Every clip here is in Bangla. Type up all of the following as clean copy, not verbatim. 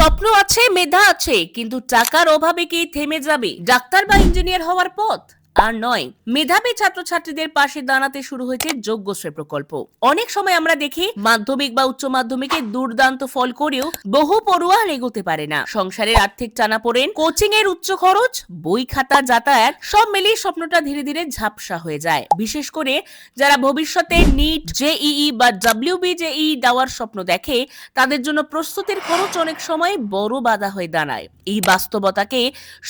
স্বপ্ন আছে, মেধা আছে, কিন্তু টাকার অভাবে কি থেমে যাবে ডাক্তার বা ইঞ্জিনিয়ার হওয়ার পথ? আর নয়, মেধাবী ছাত্রছাত্রীদের পাশে দাঁড়াতে শুরু হয়েছে যোগ্যশ্রী প্রকল্প। অনেক সময় আমরা দেখি মাধ্যমিক বা উচ্চ মাধ্যমিকে দুর্দান্ত ফল করেও বহু পড়ুয়া আর এগোতে পারে না। সংসারের আর্থিক টানাপোড়েন, কোচিং এর উচ্চ খরচ, বই খাতা, যাতায়াত সব মিলিয়ে স্বপ্নটা ধীরে ধীরে ঝাপসা হয়ে যায়। বিশেষ করে যারা ভবিষ্যতে নিট, জেইই বা WBJEE দেওয়ার স্বপ্ন দেখে, তাদের জন্য প্রস্তুতির খরচ অনেক সময় বড় বাধা হয়ে দাঁড়ায়। এই বাস্তবতাকে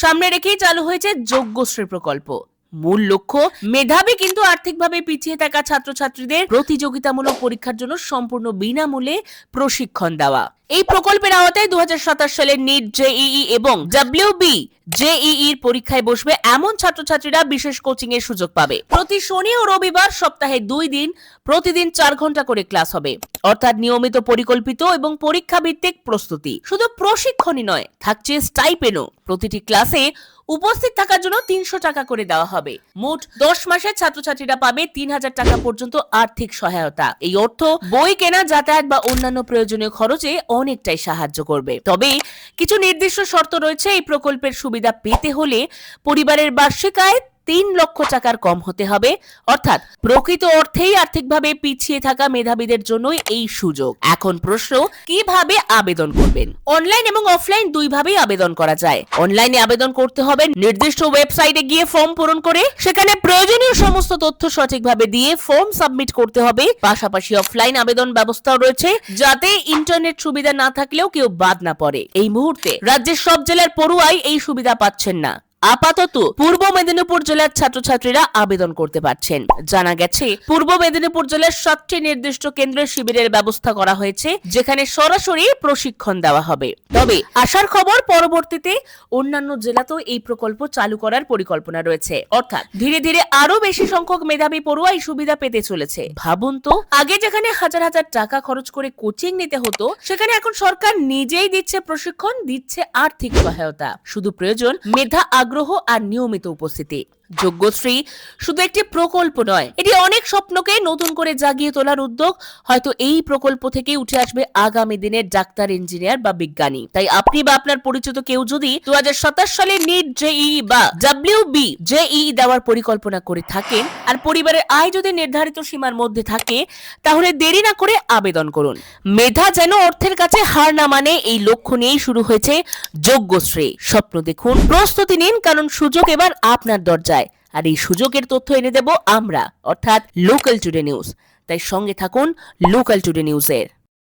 সামনে রেখেই চালু হয়েছে যোগ্যশ্রী প্রকল্প। মূল লক্ষ্য মেধাবী কিন্তু আর্থিকভাবে পিছিয়ে থাকা ছাত্রছাত্রীদের প্রতিযোগিতামূলক পরীক্ষার জন্য সম্পূর্ণ বিনামূল্যে প্রশিক্ষণ দেওয়া। এই প্রকল্পের আওতায় 2027 সালে নিট, জেইই এবং WBJEE এর পরীক্ষায় বসবে এমন ছাত্রছাত্রীরা বিশেষ কোচিং এর সুযোগ পাবে। প্রতি শনি ও রবিবার সপ্তাহে 2 দিন, প্রতিদিন 4 ঘন্টা করে ক্লাস হবে। অর্থাৎ নিয়মিত, পরিকল্পিত এবং পরীক্ষা ভিত্তিক প্রস্তুতি। শুধু প্রশিক্ষণই নয়, থাকছে স্টাইপেন্ডও। প্রতিটি ক্লাসে উপস্থিত থাকার জন্য 300 টাকা করে দেওয়া হবে। মোট 10 মাসে ছাত্রছাত্রীরা পাবে 3000 টাকা পর্যন্ত আর্থিক সহায়তা। এই অর্থ বই কেনা, যাতায়াত বা অন্যান্য প্রয়োজনীয় খরচে অনেকটাই সাহায্য করবে। তবে কিছু নির্দিষ্ট শর্ত রয়েছে। এই প্রকল্পের সুবিধা পেতে হলে পরিবারের বার্ষিক আয় 3 লক্ষ টাকার কম হতে হবে। অর্থাৎ প্রকৃত অর্থেই আর্থিকভাবে পিছিয়ে থাকা মেধাবীদের জন্য এই সুযোগ। এখন প্রশ্ন, কিভাবে আবেদন করবেন? অনলাইন এবং অফলাইন দুইভাবেই আবেদন করা যায়। অনলাইনে আবেদন করতে হবে নির্দিষ্ট ওয়েবসাইটে গিয়ে ফর্ম পূরণ করে, সেখানে প্রয়োজনীয় সমস্ত তথ্য সঠিকভাবে দিয়ে ফর্ম সাবমিট করতে হবে। পাশাপাশি অফলাইন আবেদন ব্যবস্থাও রয়েছে, যাতে ইন্টারনেট সুবিধা না থাকলেও কেউ বাদ না পড়ে। এই মুহূর্তে রাজ্যের সব জেলার পড়ুয়াই এই সুবিধা পাচ্ছেন না। আপাতত পূর্ব মেদিনীপুর জেলার ছাত্রছাত্রীরা আবেদন করতে পারছেন। জানা গেছে, পূর্ব মেদিনীপুর জেলার 7টি নির্দিষ্ট কেন্দ্রে শিবিরের ব্যবস্থা করা হয়েছে, যেখানে সরাসরি প্রশিক্ষণ দেওয়া হবে। তবে আসার খবর, পরবর্তীতে অন্যান্য জেলাতেও এই প্রকল্প চালু করার পরিকল্পনা রয়েছে। অর্থাৎ ধীরে ধীরে আরো বেশি সংখ্যক মেধাবী পড়ুয়া এই সুবিধা পেতে চলেছে। ভাবুন তো, আগে যেখানে হাজার হাজার টাকা খরচ করে কোচিং নিতে হতো, সেখানে এখন সরকার নিজেই দিচ্ছে প্রশিক্ষণ, দিচ্ছে আর্থিক সহায়তা। শুধু প্রয়োজন মেধা, আগ্রহ আর নিয়মিত উপস্থিতি। যোগ্যশ্রী শুধু একটি প্রকল্প নয়, এটি অনেক স্বপ্নকে নতুন করে জাগিয়ে তোলার উদ্যোগ। হয়তো এই প্রকল্প থেকে উঠে আসবে আগামী দিনের ডাক্তার, ইঞ্জিনিয়ার বা বিজ্ঞানী। তাই আপনি বা আপনার পরিচিত কেউ যদি 2027 সালে নিট, জেইই বা WBJEE দেওয়ার পরিকল্পনা করে থাকেন, আর পরিবারের আয় যদি নির্ধারিত সীমার মধ্যে থাকে, তাহলে দেরি না করে আবেদন করুন। মেধা যেন অর্থের কাছে হার না মানে, এই লক্ষ্য নিয়েই শুরু হয়েছে যোগ্যশ্রী। স্বপ্ন দেখুন, প্রস্তুতি নিন, কারণ সুযোগ এবার আপনার দরজায়। আর এই সুযোগের তথ্য এনে দেব আমরা, অর্থাৎ লোকাল টুডে নিউজ। তাই সঙ্গে থাকুন লোকাল টুডে নিউজের।